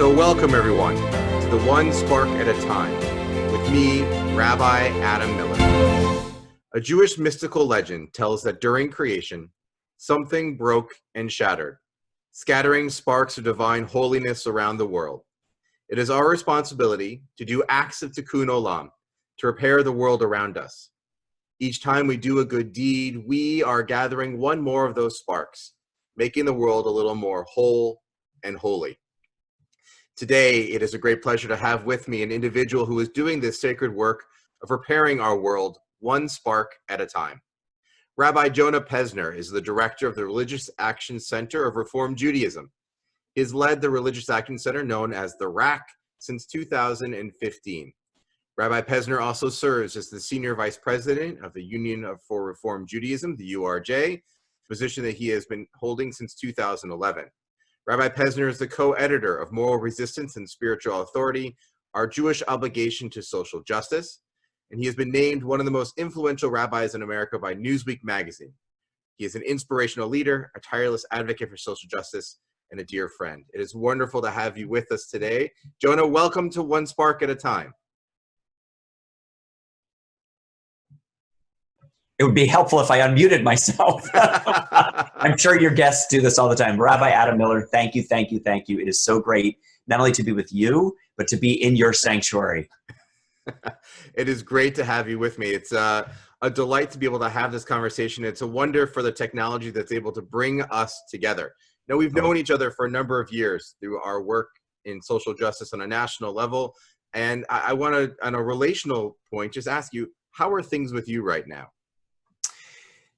So welcome everyone to the One Spark at a Time with me, Rabbi Adam Miller. A Jewish mystical legend tells that during creation, something broke and shattered, scattering sparks of divine holiness around the world. It is our responsibility to do acts of tikkun olam, to repair the world around us. Each time we do a good deed, we are gathering one more of those sparks, making the world a little more whole and holy. Today, it is a great pleasure to have with me an individual who is doing this sacred work of repairing our world one spark at a time. Rabbi Jonah Pesner is the director of the Religious Action Center of Reform Judaism. He has led the Religious Action Center, known as the RAC, since 2015. Rabbi Pesner also serves as the senior vice president of the Union for Reform Judaism, the URJ, a position that he has been holding since 2011. Rabbi Pesner is the co-editor of Moral Resistance and Spiritual Authority, Our Jewish Obligation to Social Justice, and he has been named one of the most influential rabbis in America by Newsweek magazine. He is an inspirational leader, a tireless advocate for social justice, and a dear friend. It is wonderful to have you with us today. Jonah, welcome to One Spark at a Time. It would be helpful if I unmuted myself. I'm sure your guests do this all the time. Rabbi Adam Miller, thank you, thank you, thank you. It is so great, not only to be with you, but to be in your sanctuary. It is great to have you with me. It's a delight to be able to have this conversation. It's a wonder for the technology that's able to bring us together. Now, we've known each other for a number of years through our work in social justice on a national level. And I want to, on a relational point, just ask you, how are things with you right now?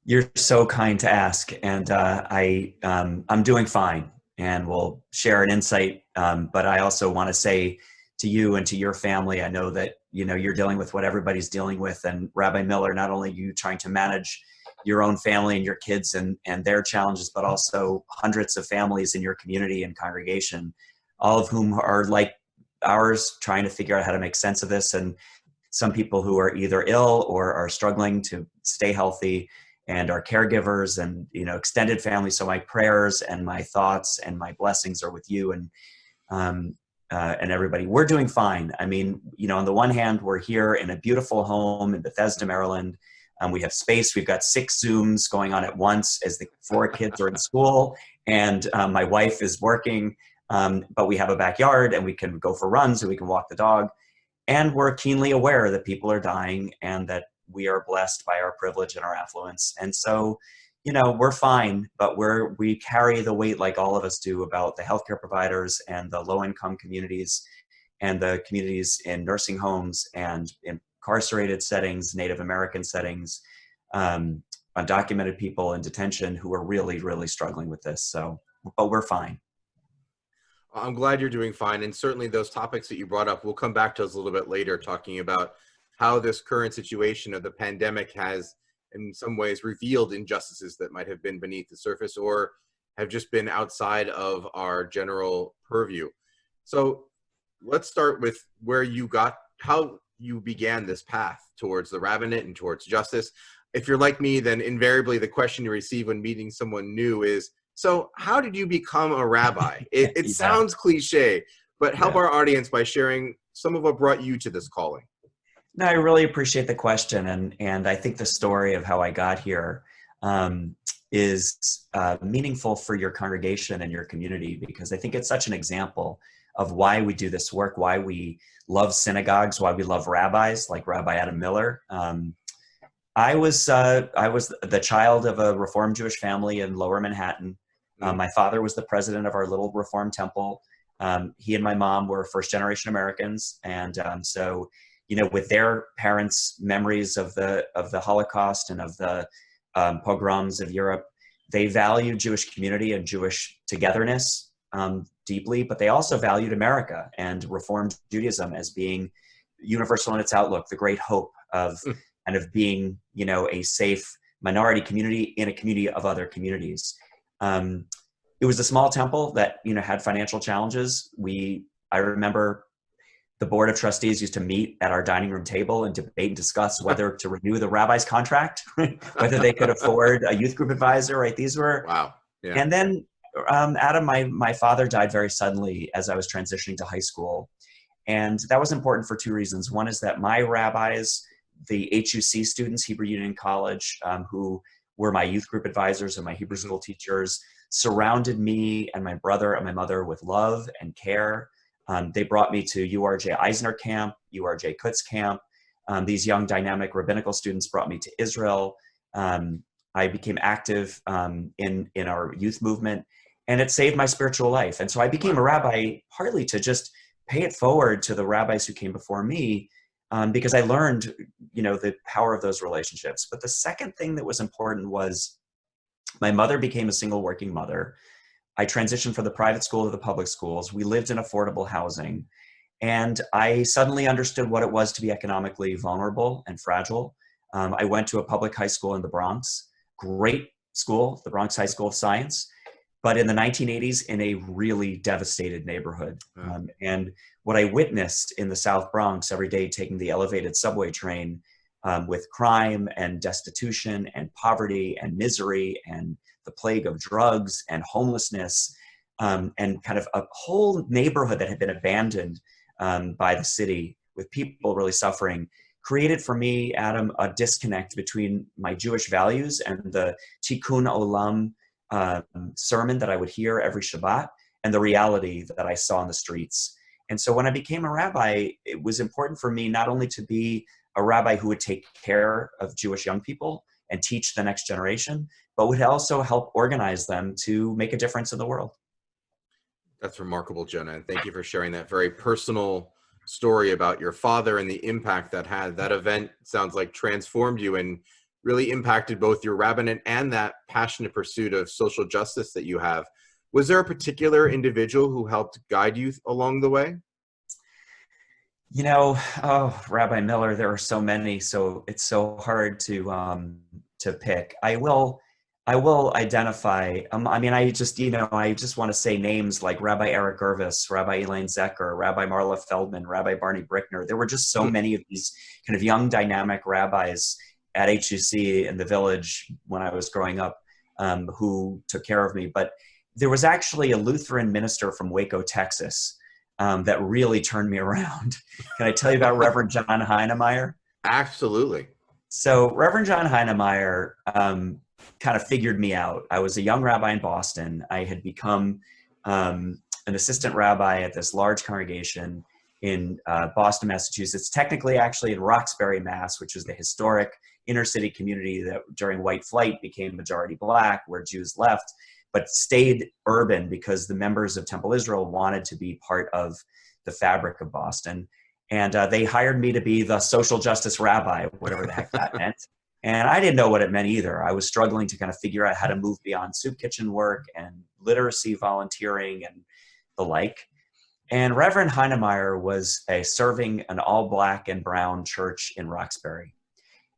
You're so kind to ask, and I'm doing fine, and we'll share an insight. But I also want to say to you and to your family, I know that you're dealing with what everybody's dealing with, and Rabbi Miller, not only you trying to manage your own family and your kids and their challenges, but also hundreds of families in your community and congregation, all of whom are like ours, trying to figure out how to make sense of this, and some people who are either ill or are struggling to stay healthy, and our caregivers and, extended family. So my prayers and my thoughts and my blessings are with you and everybody. We're doing fine. I mean, on the one hand, we're here in a beautiful home in Bethesda, Maryland. We have space. We've got 6 Zooms going on at once as the 4 kids are in school, and my wife is working, but we have a backyard and we can go for runs and we can walk the dog. And we're keenly aware that people are dying and that we are blessed by our privilege and our affluence. And so, we're fine, but we carry the weight, like all of us do, about the healthcare providers and the low-income communities and the communities in nursing homes and incarcerated settings, Native American settings, undocumented people in detention who are really, really struggling with this. So, but we're fine. I'm glad you're doing fine. And certainly those topics that you brought up, we'll come back to us a little bit later, talking about how this current situation of the pandemic has in some ways revealed injustices that might have been beneath the surface or have just been outside of our general purview. So let's start with how you began this path towards the rabbinate and towards justice. If you're like me, then invariably the question you receive when meeting someone new is, so how did you become a rabbi? It sounds cliche, but help our audience by sharing some of what brought you to this calling. No, I really appreciate the question. And I think the story of how I got here is meaningful for your congregation and your community, because I think it's such an example of why we do this work, why we love synagogues, why we love rabbis like Rabbi Adam Miller. I was the child of a Reformed Jewish family in Lower Manhattan. My father was the president of our little Reformed temple. He and my mom were first-generation Americans, and so with their parents' memories of the Holocaust and of the pogroms of Europe, they valued Jewish community and Jewish togetherness deeply, but they also valued America and Reformed Judaism as being universal in its outlook, the great hope of kind of being, a safe minority community in a community of other communities. It was a small temple that, had financial challenges. I remember the board of trustees used to meet at our dining room table and debate and discuss whether to renew the rabbi's contract, whether they could afford a youth group advisor, right? These were, wow. Yeah. And then Adam, my father died very suddenly as I was transitioning to high school. And that was important for two reasons. One is that my rabbis, the HUC students, Hebrew Union College, who were my youth group advisors and my Hebrew school teachers, surrounded me and my brother and my mother with love and care. They brought me to URJ Eisner Camp, URJ Kutz Camp. These young dynamic rabbinical students brought me to Israel. I became active in our youth movement, and it saved my spiritual life. And so I became a rabbi partly to just pay it forward to the rabbis who came before me, because I learned, the power of those relationships. But the second thing that was important was my mother became a single working mother. I transitioned from the private school to the public schools. We lived in affordable housing. And I suddenly understood what it was to be economically vulnerable and fragile. I went to a public high school in the Bronx, great school, the Bronx High School of Science, but in the 1980s in a really devastated neighborhood. And what I witnessed in the South Bronx every day, taking the elevated subway train, with crime and destitution and poverty and misery and the plague of drugs and homelessness, and kind of a whole neighborhood that had been abandoned by the city with people really suffering, created for me, Adam, a disconnect between my Jewish values and the Tikkun Olam sermon that I would hear every Shabbat and the reality that I saw in the streets. And so when I became a rabbi, it was important for me not only to be a rabbi who would take care of Jewish young people and teach the next generation, but would also help organize them to make a difference in the world. That's remarkable, Jonah. And thank you for sharing that very personal story about your father and the impact that had. That event sounds like transformed you and really impacted both your rabbinate and that passionate pursuit of social justice that you have. Was there a particular individual who helped guide you along the way? Rabbi Miller, there are so many, so it's so hard to pick. I will identify. I just want to say names like Rabbi Eric Gervis, Rabbi Elaine Zecker, Rabbi Marla Feldman, Rabbi Barney Brickner. There were just so many of these kind of young, dynamic rabbis at HUC in the village when I was growing up, who took care of me. But there was actually a Lutheran minister from Waco, Texas, that really turned me around. Can I tell you about Reverend John Heinemeyer? Absolutely. So Reverend John Heinemeyer kind of figured me out. I was a young rabbi in Boston. I had become an assistant rabbi at this large congregation in Boston, Massachusetts, technically actually in Roxbury, Mass., which is the historic inner city community that during white flight became majority Black, where Jews left, but stayed urban because the members of Temple Israel wanted to be part of the fabric of Boston. And they hired me to be the social justice rabbi, whatever the heck that meant. And I didn't know what it meant either. I was struggling to kind of figure out how to move beyond soup kitchen work and literacy volunteering and the like. And Reverend Heinemeyer was serving an all Black and brown church in Roxbury.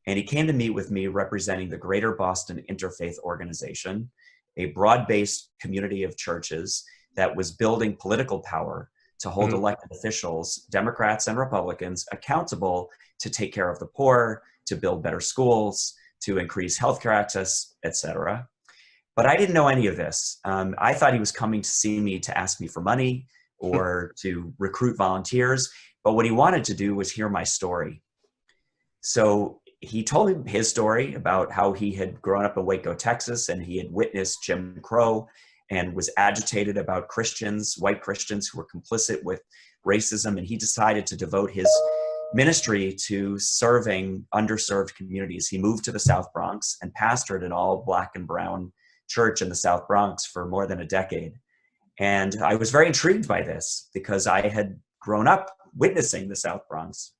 And he came to meet with me representing the Greater Boston Interfaith Organization, a broad-based community of churches that was building political power to hold elected officials, Democrats and Republicans, accountable to take care of the poor, to build better schools, to increase healthcare access, etc. But I didn't know any of this. I thought he was coming to see me to ask me for money or to recruit volunteers. But what he wanted to do was hear my story. So he told me his story about how he had grown up in Waco, Texas, and he had witnessed Jim Crow and was agitated about Christians, white Christians who were complicit with racism. And he decided to devote his ministry to serving underserved communities. He moved to the South Bronx and pastored an all Black and brown church in the South Bronx for more than a decade. And I was very intrigued by this because I had grown up witnessing the South Bronx.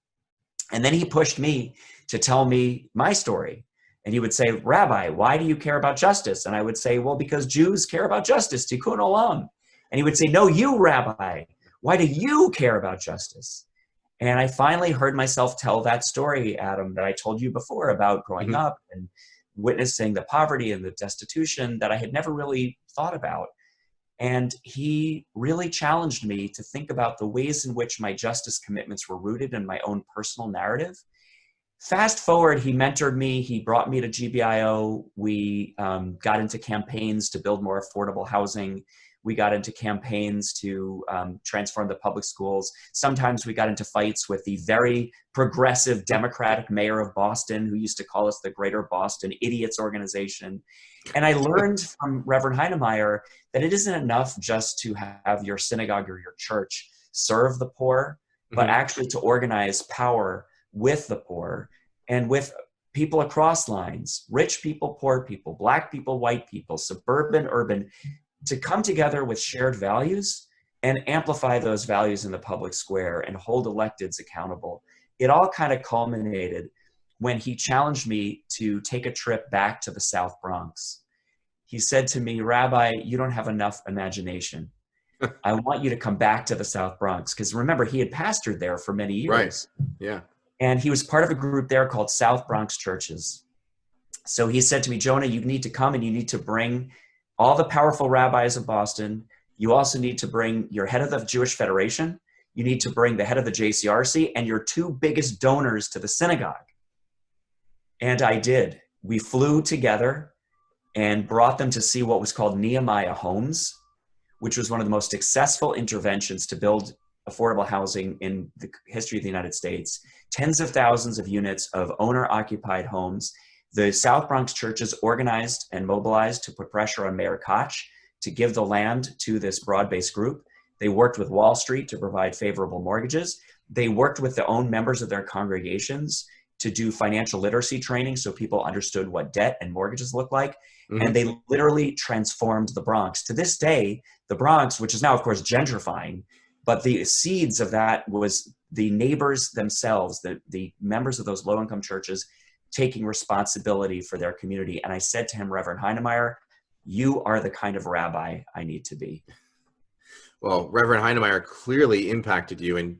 And then he pushed me to tell me my story. And he would say, Rabbi, why do you care about justice? And I would say, well, because Jews care about justice, tikkun olam. And he would say, no, you, Rabbi, why do you care about justice? And I finally heard myself tell that story, Adam, that I told you before about growing up and witnessing the poverty and the destitution that I had never really thought about. And he really challenged me to think about the ways in which my justice commitments were rooted in my own personal narrative, Fast forward, he mentored me. He brought me to GBIO. We got into campaigns to build more affordable housing. We got into campaigns to transform the public schools. Sometimes we got into fights with the very progressive Democratic mayor of Boston, who used to call us the Greater Boston Idiots Organization. And I learned from Reverend Heinemeier that it isn't enough just to have your synagogue or your church serve the poor, but actually to organize power with the poor and with people across lines, rich people, poor people, Black people, white people, suburban, urban, to come together with shared values and amplify those values in the public square and hold electeds accountable. It all kind of culminated when he challenged me to take a trip back to the South Bronx. He said to me, "Rabbi, you don't have enough imagination. I want you to come back to the South Bronx." Because remember, he had pastored there for many years. Right. Yeah. And he was part of a group there called South Bronx Churches. So he said to me, "Jonah, you need to come and you need to bring all the powerful rabbis of Boston. You also need to bring your head of the Jewish Federation. You need to bring the head of the JCRC and your two biggest donors to the synagogue." And I did. We flew together and brought them to see what was called Nehemiah Homes, which was one of the most successful interventions to build affordable housing in the history of the United States. Tens of thousands of units of owner-occupied homes. The South Bronx churches organized and mobilized to put pressure on Mayor Koch to give the land to this broad-based group. They worked with Wall Street to provide favorable mortgages. They worked with the own members of their congregations to do financial literacy training so people understood what debt and mortgages look like. And they literally transformed the Bronx. To this day, the Bronx, which is now, of course, gentrifying, but the seeds of that was the neighbors themselves, the members of those low-income churches taking responsibility for their community. And I said to him, "Reverend Heinemeier, you are the kind of rabbi I need to be." Well, Reverend Heinemeier clearly impacted you and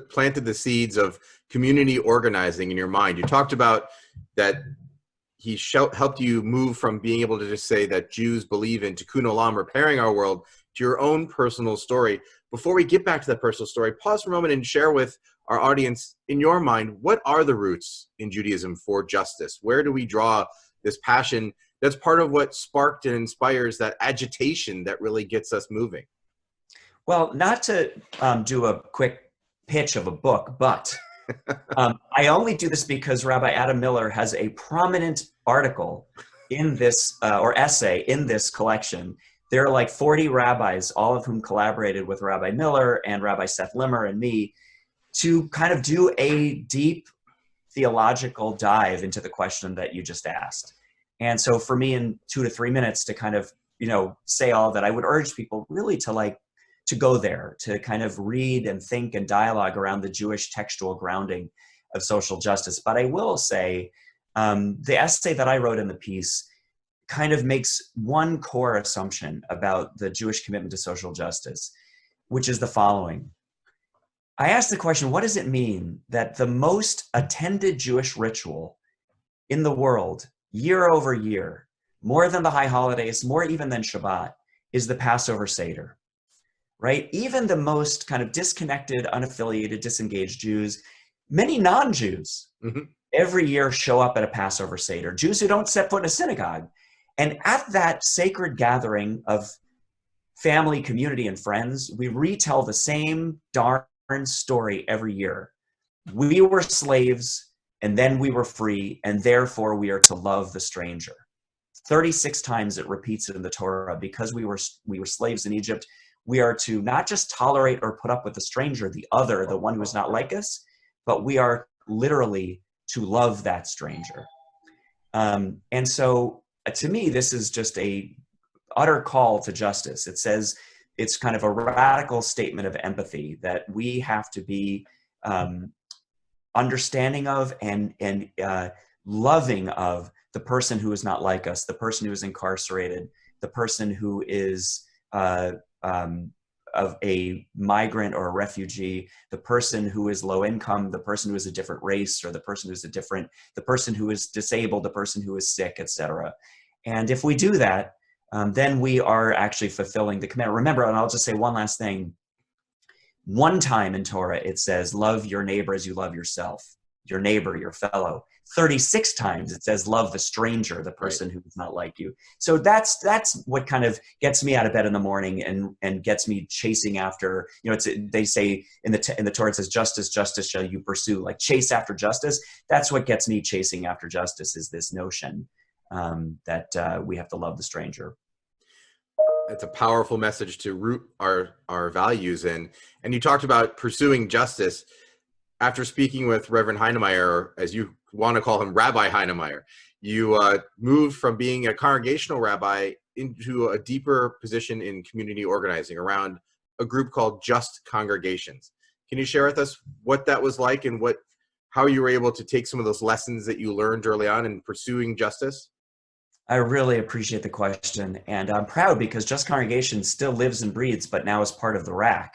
planted the seeds of community organizing in your mind. You talked about that he helped you move from being able to just say that Jews believe in tikkun olam, repairing our world, to your own personal story. Before we get back to that personal story, pause for a moment and share with our audience, in your mind, what are the roots in Judaism for justice? Where do we draw this passion that's part of what sparked and inspires that agitation that really gets us moving? Well, not to do a quick pitch of a book, but I only do this because Rabbi Adam Miller has a prominent article in this, or essay in this collection. There are like 40 rabbis, all of whom collaborated with Rabbi Miller and Rabbi Seth Limmer and me to kind of do a deep theological dive into the question that you just asked. And so for me, in 2 to 3 minutes to kind of, say all that, I would urge people really to go there, to kind of read and think and dialogue around the Jewish textual grounding of social justice. But I will say, the essay that I wrote in the piece kind of makes one core assumption about the Jewish commitment to social justice, which is the following. I asked the question, what does it mean that the most attended Jewish ritual in the world, year over year, more than the high holidays, more even than Shabbat, is the Passover Seder? Right? Even the most kind of disconnected, unaffiliated, disengaged Jews, many non-Jews, every year show up at a Passover Seder. Jews who don't set foot in a synagogue. And at that sacred gathering of family, community, and friends, we retell the same darn story every year. We were slaves, and then we were free, and therefore we are to love the stranger. 36 times it repeats it in the Torah. Because we were slaves in Egypt, we are to not just tolerate or put up with the stranger, the other, the one who is not like us, but we are literally to love that stranger. And so to me, this is just a utter call to justice. It says it's kind of a radical statement of empathy that we have to be understanding of and loving of the person who is not like us, the person who is incarcerated, the person who is of a migrant or a refugee, the person who is low income, the person who is a different race, or the person who is disabled, the person who is sick, etc. And if we do that, then we are actually fulfilling the commandment. Remember, and I'll just say one last thing. One time in Torah, it says, love your neighbor as you love yourself. your neighbor, your fellow. 36 times it says love the stranger, the person Right. who's not like you. So that's what kind of gets me out of bed in the morning and gets me chasing after, they say in the Torah, it says justice shall you pursue, like chase after justice. That's what gets me chasing after justice, is this notion that we have to love the stranger. It's a powerful message to root our values in. And you talked about pursuing justice. After speaking with Reverend Heinemeier, or as you want to call him, Rabbi Heinemeier, you moved from being a congregational rabbi into a deeper position in community organizing around a group called Just Congregations. Can you share with us what that was like and how you were able to take some of those lessons that you learned early on in pursuing justice? I really appreciate the question, and I'm proud because Just Congregation still lives and breathes, but now is part of the RAC.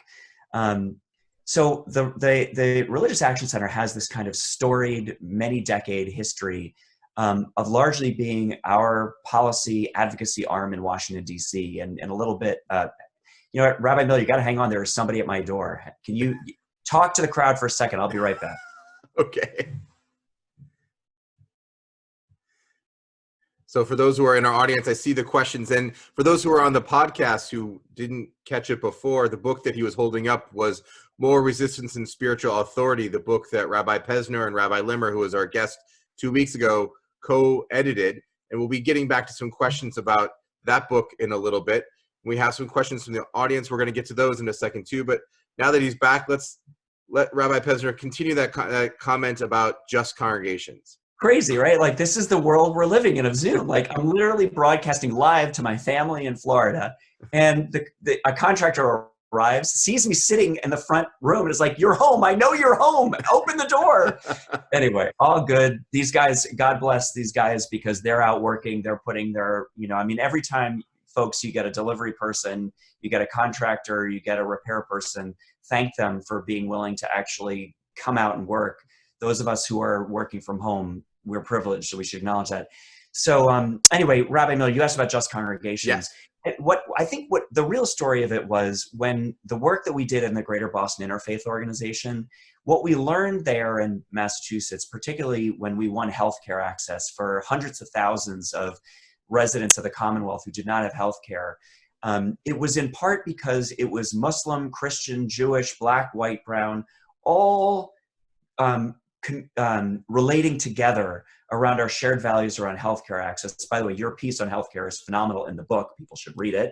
So the Religious Action Center has this kind of storied, many-decade history of largely being our policy advocacy arm in Washington, D.C., and a little bit, Rabbi Miller, you got to hang on. There is somebody at my door. Can you talk to the crowd for a second? I'll be right back. Okay. So for those who are in our audience, I see the questions. And for those who are on the podcast who didn't catch it before, the book that he was holding up was More Resistance and Spiritual Authority, the book that Rabbi Pesner and Rabbi Limmer, who was our guest 2 weeks ago, co-edited. And we'll be getting back to some questions about that book in a little bit. We have some questions from the audience. We're going to get to those in a second too. But now that he's back, let's let Rabbi Pesner continue that comment about Just Congregations. Crazy, right? Like, this is the world we're living in of Zoom. Like, I'm literally broadcasting live to my family in Florida, and a contractor arrives, sees me sitting in the front room, and is like, "You're home. I know you're home. Open the door." Anyway, all good. These guys, God bless these guys, because they're out working. They're putting their, every time, folks, you get a delivery person, you get a contractor, you get a repair person, thank them for being willing to actually come out and work. Those of us who are working from home, we're privileged, so we should acknowledge that. So anyway, Rabbi Miller, you asked about Just Congregations. Yeah. What the real story of it was, when the work that we did in the Greater Boston Interfaith Organization, what we learned there in Massachusetts, particularly when we won healthcare access for hundreds of thousands of residents of the Commonwealth who did not have healthcare, it was in part because it was Muslim, Christian, Jewish, Black, white, brown, all relating together around our shared values around healthcare access. By the way, your piece on healthcare is phenomenal in the book. People should read it.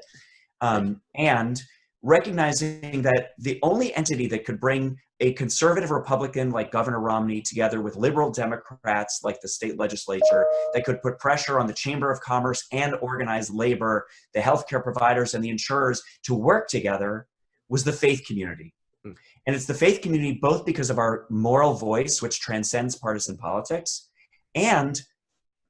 And recognizing that the only entity that could bring a conservative Republican like Governor Romney together with liberal Democrats like the state legislature, that could put pressure on the Chamber of Commerce and organized labor, the healthcare providers and the insurers to work together, was the faith community. And it's the faith community both because of our moral voice, which transcends partisan politics, and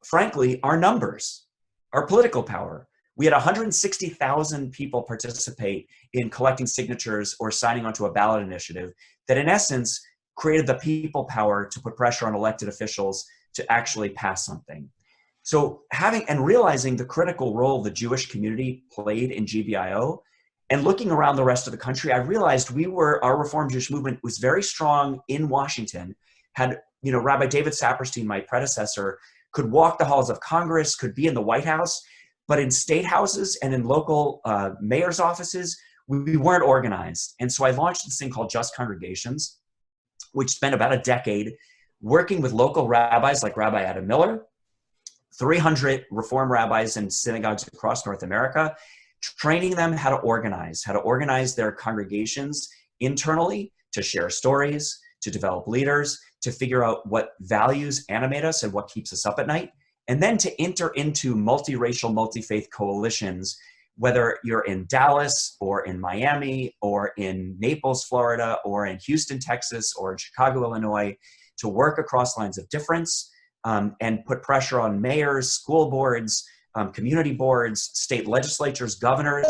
frankly, our numbers, our political power. We had 160,000 people participate in collecting signatures or signing onto a ballot initiative that in essence created the people power to put pressure on elected officials to actually pass something. So realizing the critical role the Jewish community played in GBIO, and looking around the rest of the country, I realized our Reformed Jewish movement was very strong in Washington. Had, Rabbi David Saperstein, my predecessor, could walk the halls of Congress, could be in the White House, but in state houses and in local mayor's offices, we weren't organized. And so I launched this thing called Just Congregations, which spent about a decade working with local rabbis like Rabbi Adam Miller, 300 Reform rabbis in synagogues across North America, training them how to organize their congregations internally, to share stories, to develop leaders, to figure out what values animate us and what keeps us up at night, and then to enter into multiracial, multi-faith coalitions, whether you're in Dallas or in Miami or in Naples, Florida, or in Houston, Texas, or in Chicago, Illinois, to work across lines of difference and put pressure on mayors, school boards, community boards, state legislatures, governors,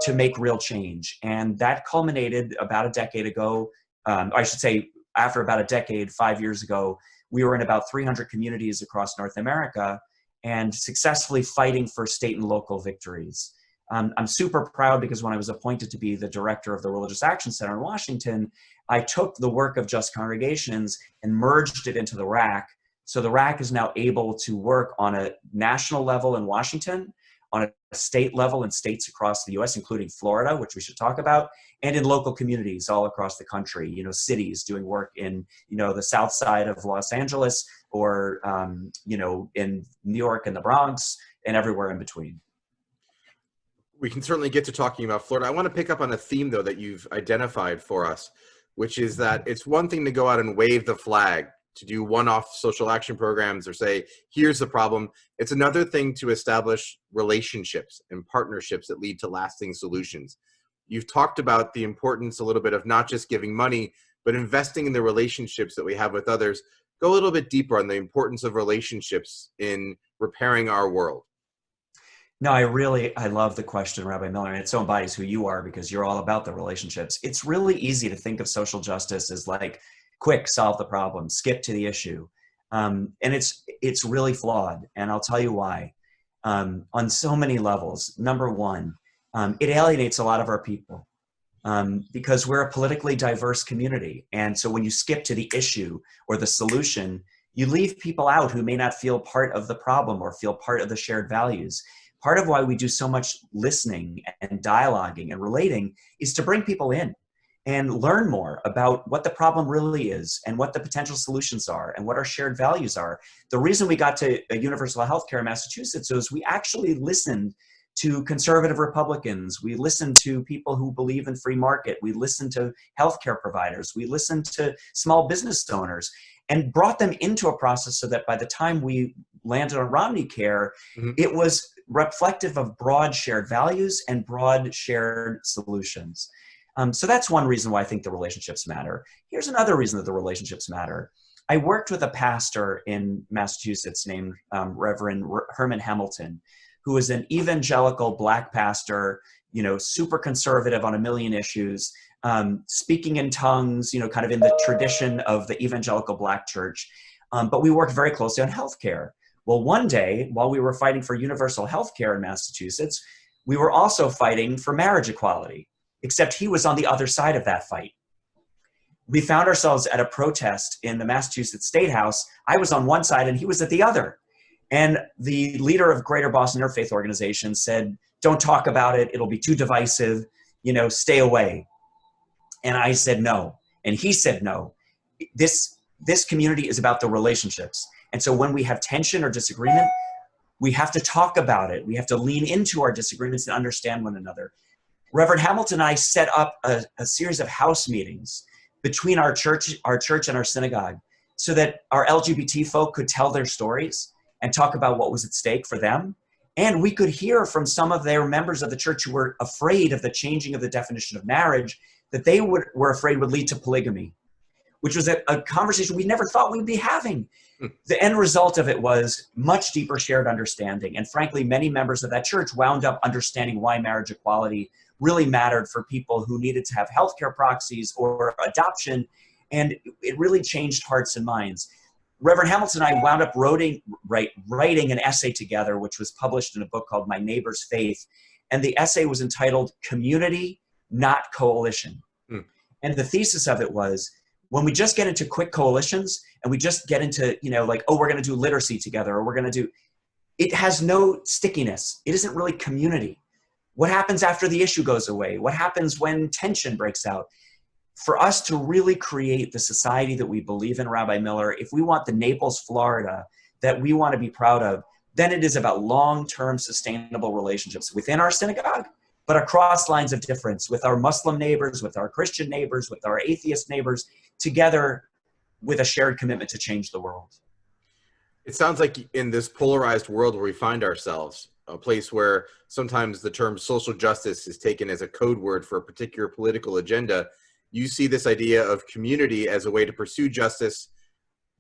to make real change. And that culminated about a decade ago. I should say, after about a decade, 5 years ago, we were in about 300 communities across North America and successfully fighting for state and local victories. I'm super proud because when I was appointed to be the director of the Religious Action Center in Washington, I took the work of Just Congregations and merged it into the RAC. So the RAC is now able to work on a national level in Washington, on a state level in states across the US, including Florida, which we should talk about, and in local communities all across the country, you know, cities doing work in, you know, the south side of Los Angeles or, you know, in New York and the Bronx and everywhere in between. We can certainly get to talking about Florida. I want to pick up on a theme, though, that you've identified for us, which is that it's one thing to go out and wave the flag, to do one-off social action programs or say, here's the problem. It's another thing to establish relationships and partnerships that lead to lasting solutions. You've talked about the importance a little bit of not just giving money, but investing in the relationships that we have with others. Go a little bit deeper on the importance of relationships in repairing our world. No, I love the question, Rabbi Miller, and it so embodies who you are because you're all about the relationships. It's really easy to think of social justice as like, quick, solve the problem, skip to the issue. And it's really flawed, and I'll tell you why. On so many levels. Number one, it alienates a lot of our people because we're a politically diverse community. And so when you skip to the issue or the solution, you leave people out who may not feel part of the problem or feel part of the shared values. Part of why we do so much listening and dialoguing and relating is to bring people in and learn more about what the problem really is and what the potential solutions are and what our shared values are. The reason we got to universal health care in Massachusetts is we actually listened to conservative Republicans. We listened to people who believe in free market. We listened to healthcare providers. We listened to small business owners and brought them into a process so that by the time we landed on Romney Care, it was reflective of broad shared values and broad shared solutions. So that's one reason why I think the relationships matter. Here's another reason that the relationships matter. I worked with a pastor in Massachusetts named Reverend Herman Hamilton, who is an evangelical Black pastor, you know, super conservative on a million issues, speaking in tongues, you know, kind of in the tradition of the evangelical Black church. But we worked very closely on healthcare. Well, one day, while we were fighting for universal healthcare in Massachusetts, we were also fighting for marriage equality, except he was on the other side of that fight. We found ourselves at a protest in the Massachusetts State House. I was on one side and he was at the other. And the leader of Greater Boston Interfaith Organization said, don't talk about it. It'll be too divisive, you know, stay away. And I said no. And he said no. This community is about the relationships. And so when we have tension or disagreement, we have to talk about it. We have to lean into our disagreements and understand one another. Reverend Hamilton and I set up a series of house meetings between our church and our synagogue so that our LGBT folk could tell their stories and talk about what was at stake for them. And we could hear from some of their members of the church who were afraid of the changing of the definition of marriage that they were afraid would lead to polygamy, which was a conversation we never thought we'd be having. The end result of it was much deeper shared understanding. And frankly, many members of that church wound up understanding why marriage equality really mattered for people who needed to have healthcare proxies or adoption. And it really changed hearts and minds. Reverend Hamilton and I wound up writing an essay together, which was published in a book called My Neighbor's Faith. And the essay was entitled Community, Not Coalition. And the thesis of it was, when we just get into quick coalitions and we just get into, you know, like, oh, we're going to do literacy together, or we're going to do, it has no stickiness. It isn't really community. What happens after the issue goes away? What happens when tension breaks out? For us to really create the society that we believe in, Rabbi Miller, if we want the Naples, Florida, that we want to be proud of, then it is about long-term sustainable relationships within our synagogue, but across lines of difference with our Muslim neighbors, with our Christian neighbors, with our atheist neighbors, together with a shared commitment to change the world. It sounds like in this polarized world where we find ourselves, a place where sometimes the term social justice is taken as a code word for a particular political agenda, you see this idea of community as a way to pursue justice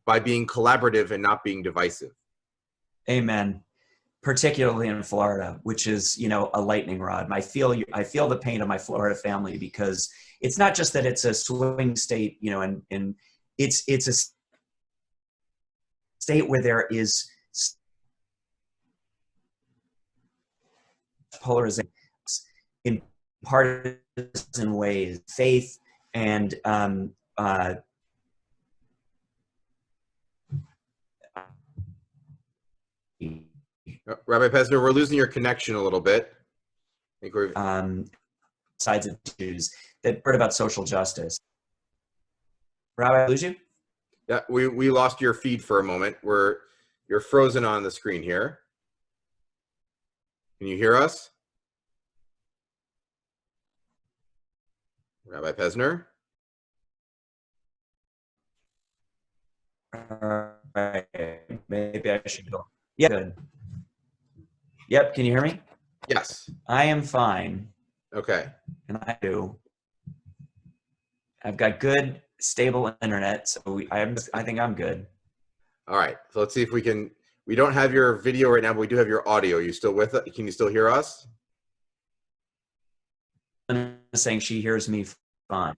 by being collaborative and not being divisive. Amen. Particularly in Florida, which is, you know, a lightning rod. I feel the pain of my Florida family because it's not just that it's a swing state, you know, and it's a state where there is polarization. in partisan ways, faith and Rabbi Pesner, we're losing your connection a little bit. I think we're sides of issues that heard about social justice. Rabbi, I lose you? Yeah, we lost your feed for a moment. You're frozen on the screen here. Can you hear us? Rabbi Pesner? Maybe I should go. Yeah, good. Yep, can you hear me? Yes. I am fine. Okay. And I do. I've got good, stable internet, so I think I'm good. All right. So let's see if we can. We don't have your video right now, but we do have your audio. Are you still with us? Can you still hear us? I'm saying she hears me fine.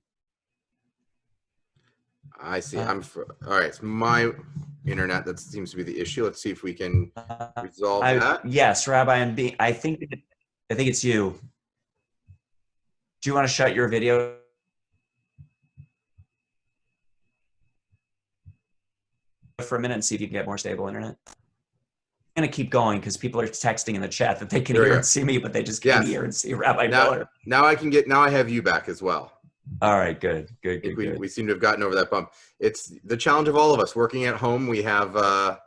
I see. All right. It's my internet that seems to be the issue. Let's see if we can resolve that. Yes, Rabbi, I think it's you. Do you want to shut your video? For a minute and see if you can get more stable internet. I'm going to keep going because people are texting in the chat that they can hear and see me, but they just can't hear and see Rabbi Miller. Now I have you back as well. All right, good. We seem to have gotten over that bump. It's the challenge of all of us working at home. We have a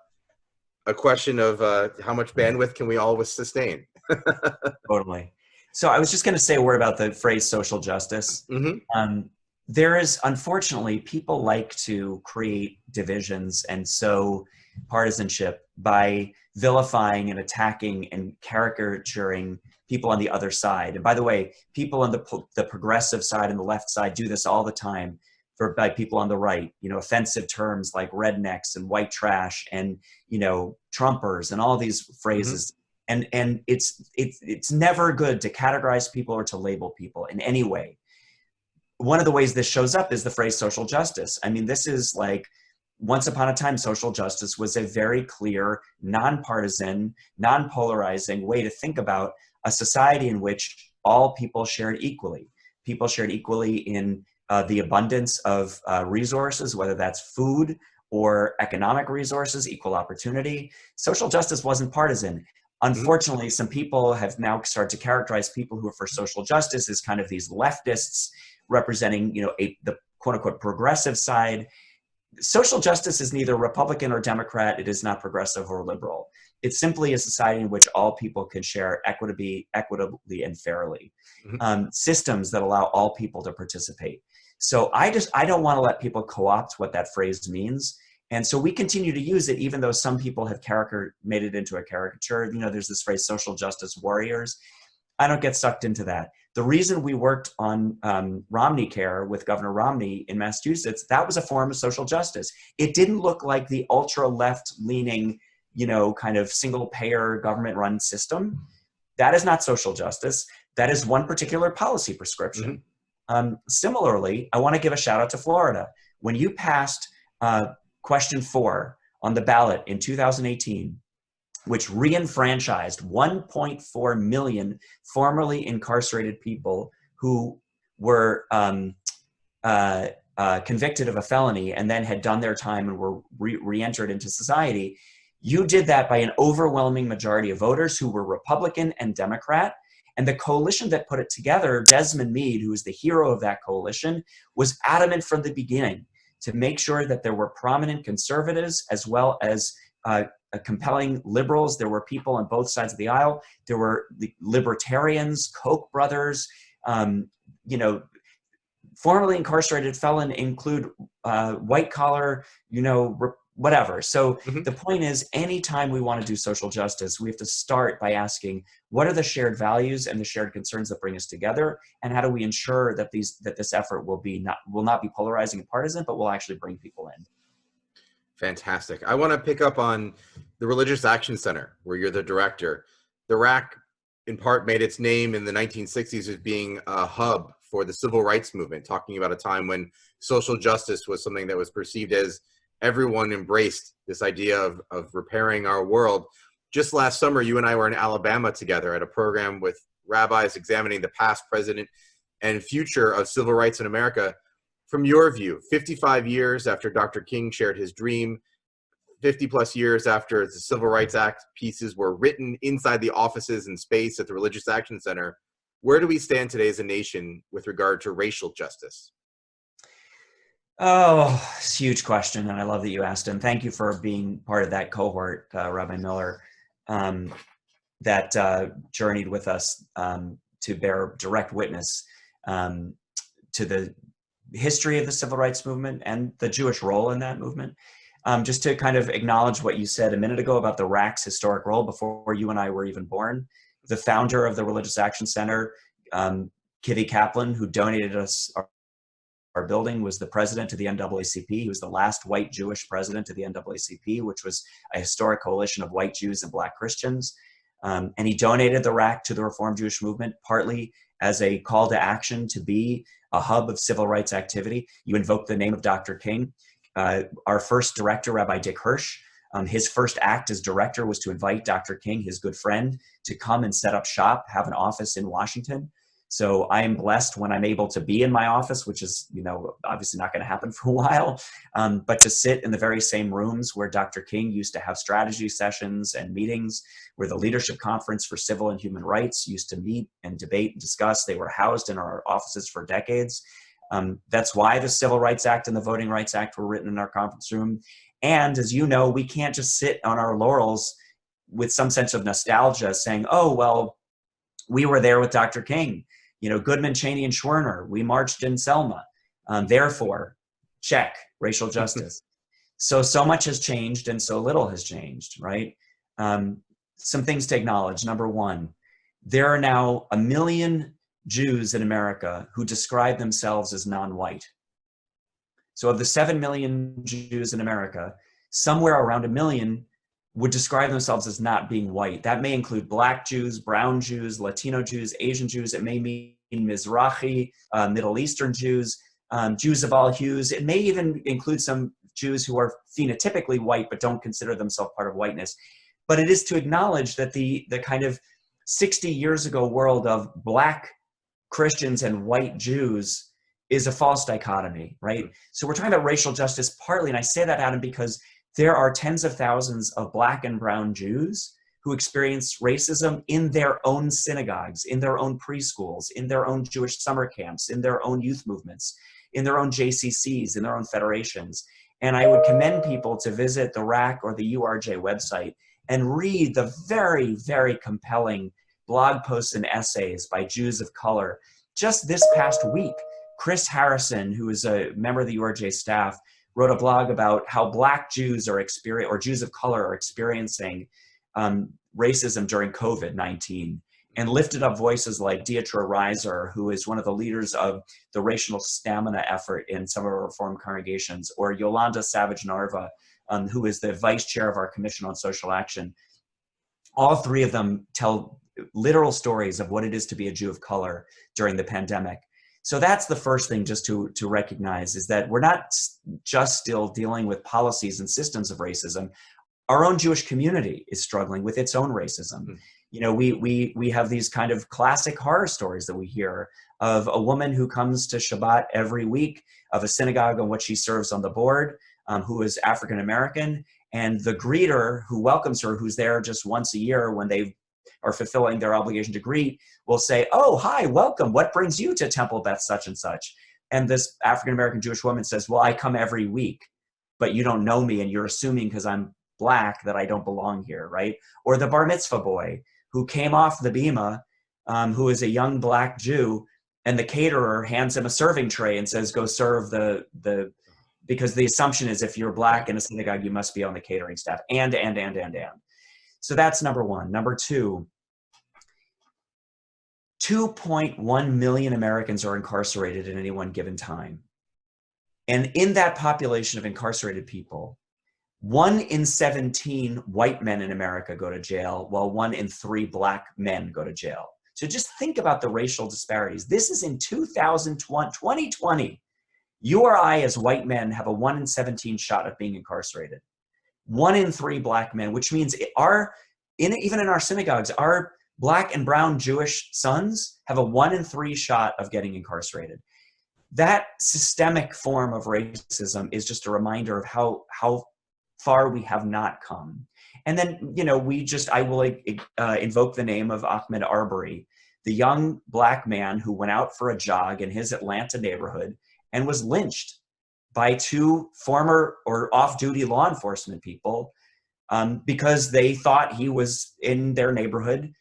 question of how much bandwidth can we always sustain? Totally. So I was just going to say a word about the phrase social justice. Mm-hmm. There is, unfortunately, people like to create divisions and sow partisanship by vilifying and attacking and caricaturing people on the other side. And by the way, people on the progressive side and the left side do this all the time by people on the right, offensive terms like rednecks and white trash and, Trumpers and all these phrases. Mm-hmm. And it's never good to categorize people or to label people in any way. One of the ways this shows up is the phrase social justice. I mean, this is like, once upon a time, social justice was a very clear, nonpartisan, non-polarizing way to think about a society in which all people shared equally. People shared equally in the abundance of resources, whether that's food or economic resources, equal opportunity. Social justice wasn't partisan. Unfortunately, some people have now started to characterize people who are for social justice as kind of these leftists representing, the quote unquote progressive side. Social justice is neither Republican or Democrat. It is not progressive or liberal. It's simply a society in which all people can share equitably and fairly. Systems that allow all people to participate. So I don't want to let people co-opt what that phrase means. And so we continue to use it, even though some people have made it into a caricature. There's this phrase, social justice warriors. I don't get sucked into that. The reason we worked on Romney Care with Governor Romney in Massachusetts, that was a form of social justice. It didn't look like the ultra left leaning, kind of single payer government run system. That is not social justice. That is one particular policy prescription. Similarly, I want to give a shout out to Florida. When you passed question 4 on the ballot in 2018, which re-enfranchised 1.4 million formerly incarcerated people who were convicted of a felony and then had done their time and were re-entered into society. You did that by an overwhelming majority of voters who were Republican and Democrat. And the coalition that put it together, Desmond Meade, who was the hero of that coalition, was adamant from the beginning to make sure that there were prominent conservatives as well as compelling liberals. There were people on both sides of the aisle. There were the libertarians, Koch brothers, formerly incarcerated felon include white collar, whatever. So the point is, anytime we want to do social justice, we have to start by asking, what are the shared values and the shared concerns that bring us together? And how do we ensure that this effort will not be polarizing and partisan, but will actually bring people in? Fantastic. I want to pick up on the Religious Action Center, where you're the director. The RAC, in part, made its name in the 1960s as being a hub for the civil rights movement, talking about a time when social justice was something that was perceived as everyone embraced this idea of repairing our world. Just last summer, you and I were in Alabama together at a program with rabbis examining the past, present, and future of civil rights in America. From your view, 55 years after Dr. King shared his dream, 50 plus years after the Civil Rights Act pieces were written inside the offices and space at the Religious Action Center, where do we stand today as a nation with regard to racial justice? Oh, it's a huge question, and I love that you asked, and thank you for being part of that cohort, Rabbi Miller, that journeyed with us to bear direct witness to the history of the civil rights movement and the Jewish role in that movement. Just to kind of acknowledge what you said a minute ago about the RAC's historic role before you and I were even born, the founder of the Religious Action Center, Kivi Kaplan, who donated us our building, was the president of the NAACP. He was the last white Jewish president of the NAACP, which was a historic coalition of white Jews and Black Christians. And he donated the RAC to the Reform Jewish movement, partly as a call to action to be a hub of civil rights activity. You invoked the name of Dr. King. Our first director, Rabbi Dick Hirsch, his first act as director was to invite Dr. King, his good friend, to come and set up shop, have an office in Washington. So I am blessed when I'm able to be in my office, which is, obviously not going to happen for a while, but to sit in the very same rooms where Dr. King used to have strategy sessions and meetings, where the Leadership Conference for Civil and Human Rights used to meet and debate and discuss. They were housed in our offices for decades. That's why the Civil Rights Act and the Voting Rights Act were written in our conference room. And as you know, we can't just sit on our laurels with some sense of nostalgia saying, oh, well, we were there with Dr. King. Goodman, Cheney, and Schwerner, we marched in Selma. Therefore, check, racial justice. So much has changed and so little has changed, right? Some things to acknowledge. Number one, there are now 1 million Jews in America who describe themselves as non-white. So of the 7 million Jews in America, somewhere around 1 million would describe themselves as not being white. That may include Black Jews, brown Jews, Latino Jews, Asian Jews. It may mean Mizrahi, Middle Eastern Jews, Jews of all hues. It may even include some Jews who are phenotypically white but don't consider themselves part of whiteness. But it is to acknowledge that the kind of 60 years ago world of Black Christians and white Jews is a false dichotomy, right? So we're talking about racial justice partly, and I say that, Adam, because there are tens of thousands of Black and brown Jews who experience racism in their own synagogues, in their own preschools, in their own Jewish summer camps, in their own youth movements, in their own JCCs, in their own federations. And I would commend people to visit the RAC or the URJ website and read the very, very compelling blog posts and essays by Jews of color. Just this past week, Chris Harrison, who is a member of the URJ staff, wrote a blog about how Black Jews or Jews of color are experiencing racism during COVID-19, and lifted up voices like Dietra Reiser, who is one of the leaders of the racial stamina effort in some of our Reform congregations, or Yolanda Savage-Narva, who is the vice chair of our Commission on Social Action. All three of them tell literal stories of what it is to be a Jew of color during the pandemic. So that's the first thing just to recognize, is that we're not just still dealing with policies and systems of racism. Our own Jewish community is struggling with its own racism. We have these kind of classic horror stories that we hear of a woman who comes to Shabbat every week, of a synagogue on what she serves on the board, who is African-American, and the greeter who welcomes her, who's there just once a year when they are fulfilling their obligation to greet, will say, oh, hi, welcome. What brings you to Temple Beth such and such? And this African-American Jewish woman says, well, I come every week, but you don't know me and you're assuming because I'm Black that I don't belong here, right? Or the bar mitzvah boy who came off the bima, who is a young Black Jew, and the caterer hands him a serving tray and says, go serve because the assumption is if you're Black in a synagogue, you must be on the catering staff, and. So that's number one. Number two, 2.1 million Americans are incarcerated at any one given time. And in that population of incarcerated people, 1 in 17 white men in America go to jail, while 1 in 3 Black men go to jail. So just think about the racial disparities. This is in 2020. You or I as white men have a 1 in 17 shot of being incarcerated. 1 in 3 Black men, which means even in our synagogues, our Black and brown Jewish sons have a 1 in 3 shot of getting incarcerated. That systemic form of racism is just a reminder of how far we have not come. And then, I will invoke the name of Ahmaud Arbery, the young Black man who went out for a jog in his Atlanta neighborhood and was lynched by 2 former or off-duty law enforcement people because they thought he was in their neighborhood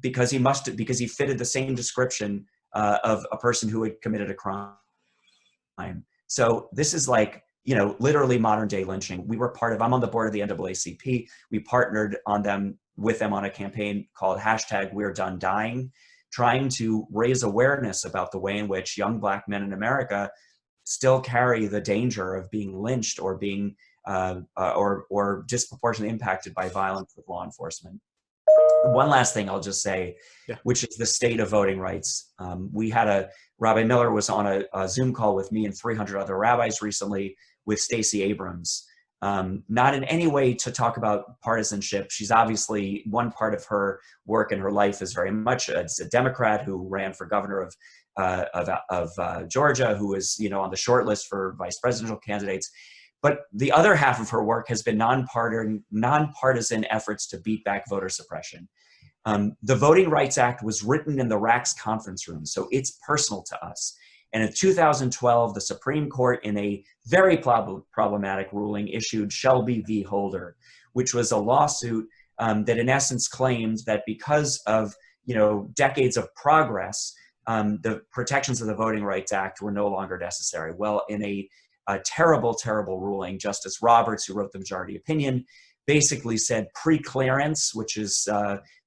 because he fitted the same description of a person who had committed a crime. So this is like, literally modern day lynching. I'm on the board of the NAACP. We partnered with them on a campaign called #We'reDoneDying, trying to raise awareness about the way in which young Black men in America still carry the danger of being lynched or being or disproportionately impacted by violence with law enforcement. One last thing I'll just say, which is the state of voting rights. Rabbi Miller was on a Zoom call with me and 300 other rabbis recently with Stacey Abrams. Not in any way to talk about partisanship. She's obviously, one part of her work and her life is very much as a Democrat who ran for governor of Georgia, who is on the short list for vice presidential candidates. But the other half of her work has been nonpartisan efforts to beat back voter suppression. The Voting Rights Act was written in the RAC's conference room, so it's personal to us. And in 2012, the Supreme Court, in a very problematic ruling, issued Shelby v. Holder, which was a lawsuit that in essence claimed that because of decades of progress, the protections of the Voting Rights Act were no longer necessary. Well, in a terrible, terrible ruling, Justice Roberts, who wrote the majority opinion, basically said preclearance, which is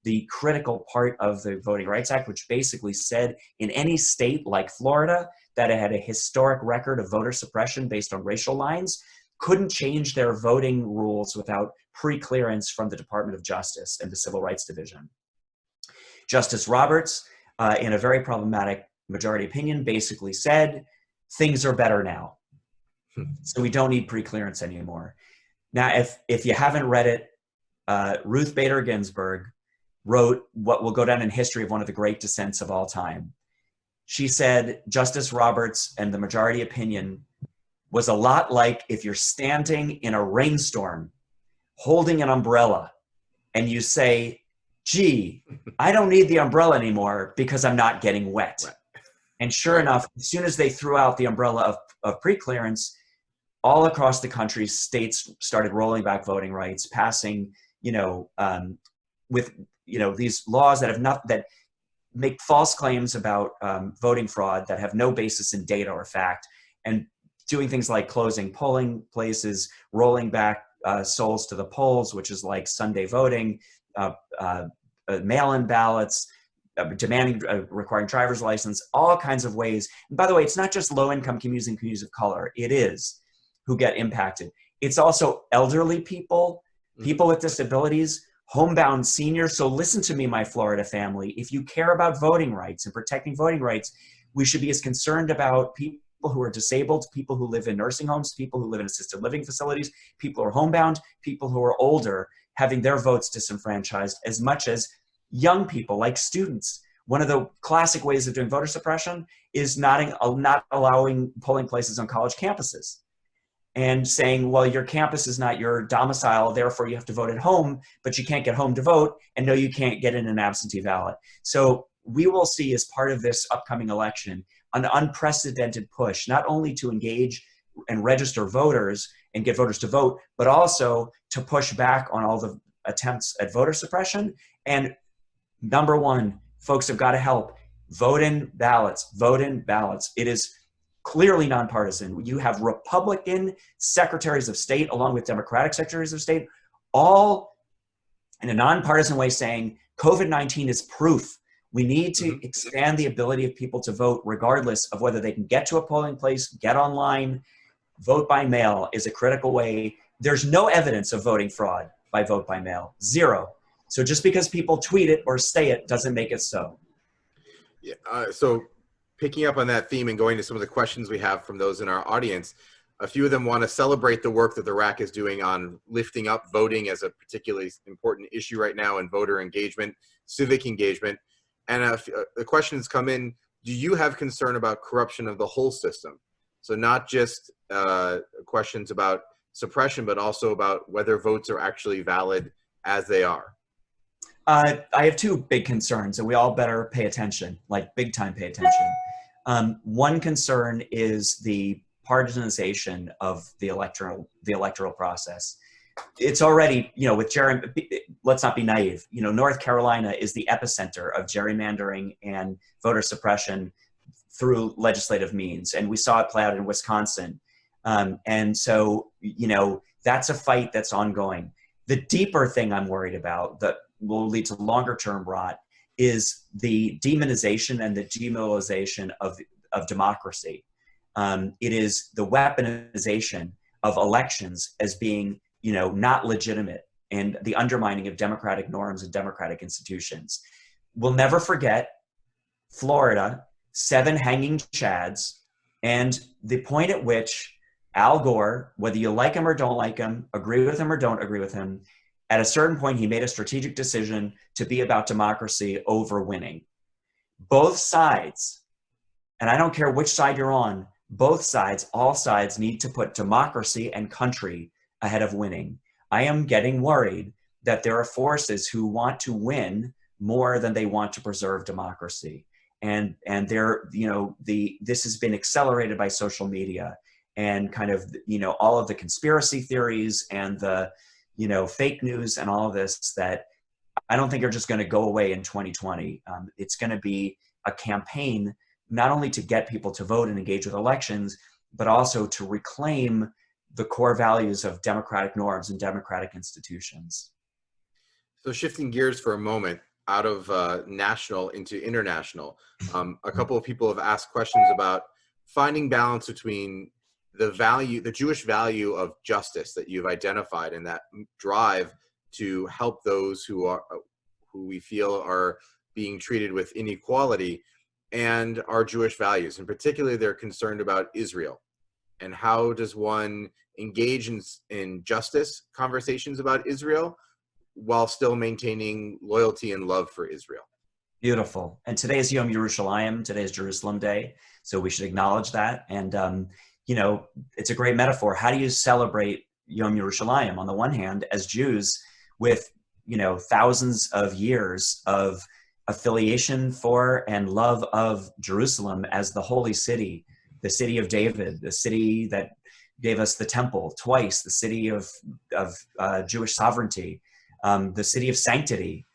the critical part of the Voting Rights Act, which basically said in any state like Florida that it had a historic record of voter suppression based on racial lines, couldn't change their voting rules without preclearance from the Department of Justice and the Civil Rights Division. Justice Roberts, in a very problematic majority opinion, basically said, things are better now. So we don't need preclearance anymore. Now, if you haven't read it, Ruth Bader Ginsburg wrote what will go down in history of one of the great dissents of all time. She said, Justice Roberts and the majority opinion was a lot like if you're standing in a rainstorm holding an umbrella and you say, gee, I don't need the umbrella anymore because I'm not getting wet. Right. And sure enough, as soon as they threw out the umbrella of preclearance, all across the country, states started rolling back voting rights, passing, with these laws that make false claims about voting fraud that have no basis in data or fact, and doing things like closing polling places, rolling back souls to the polls, which is like Sunday voting, mail-in ballots, requiring driver's license, all kinds of ways. And by the way, it's not just low-income communities and communities of color. It is who get impacted. It's also elderly people, people with disabilities, homebound seniors. So listen to me, my Florida family. If you care about voting rights and protecting voting rights, we should be as concerned about people who are disabled, people who live in nursing homes, people who live in assisted living facilities, people who are homebound, people who are older, having their votes disenfranchised, as much as young people like students. One of the classic ways of doing voter suppression is not allowing polling places on college campuses and saying, well, your campus is not your domicile, therefore you have to vote at home, but you can't get home to vote, and no, you can't get in an absentee ballot. So we will see, as part of this upcoming election, an unprecedented push, not only to engage and register voters and get voters to vote, but also to push back on all the attempts at voter suppression. And number one, folks have got to help. Vote in ballots, vote in ballots. It is clearly nonpartisan. You have Republican secretaries of state along with Democratic secretaries of state, all in a nonpartisan way saying COVID-19 is proof. We need to expand the ability of people to vote regardless of whether they can get to a polling place, get online. Vote by mail is a critical way. There's no evidence of voting fraud by vote by mail, zero. So just because people tweet it or say it doesn't make it so. Yeah. So picking up on that theme and going to some of the questions we have from those in our audience, A few of them want to celebrate the work that the RAC is doing on lifting up voting as a particularly important issue right now, and voter engagement, civic engagement. And the questions come in, do you have concern about corruption of the whole system? So not just questions about suppression, but also about whether votes are actually valid as they are. I have two big concerns, and we all better pay attention, like big time pay attention. One concern is the partisanization of the electoral process. It's already, with let's not be naive. North Carolina is the epicenter of gerrymandering and voter suppression through legislative means, and we saw it play out in Wisconsin. And so, that's a fight that's ongoing. The deeper thing I'm worried about that will lead to longer term rot is the demonization and the demoralization of democracy. It is the weaponization of elections as being, not legitimate, and the undermining of democratic norms and democratic institutions. We'll never forget Florida, 7 hanging chads, and the point at which Al Gore, whether you like him or don't like him, agree with him or don't agree with him, at a certain point, he made a strategic decision to be about democracy over winning. Both sides, and I don't care which side you're on, both sides, all sides need to put democracy and country ahead of winning. I am getting worried that there are forces who want to win more than they want to preserve democracy. And this has been accelerated by social media and kind of, all of the conspiracy theories and the, fake news and all of this that I don't think are just going to go away in 2020. It's going to be a campaign not only to get people to vote and engage with elections, but also to reclaim the core values of democratic norms and democratic institutions. So shifting gears for a moment, out of national into international, a couple of people have asked questions about finding balance between the Jewish value of justice that you've identified, and that drive to help those who we feel are being treated with inequality, and our Jewish values. And particularly, they're concerned about Israel. And how does one engage in justice conversations about Israel while still maintaining loyalty and love for Israel? Beautiful. And today is Yom Yerushalayim. Today is Jerusalem Day. So we should acknowledge that. And, it's a great metaphor. How do you celebrate Yom Yerushalayim? On the one hand, as Jews with, thousands of years of affiliation for and love of Jerusalem as the holy city, the city of David, the city that gave us the temple twice, the city of Jewish sovereignty, the city of sanctity.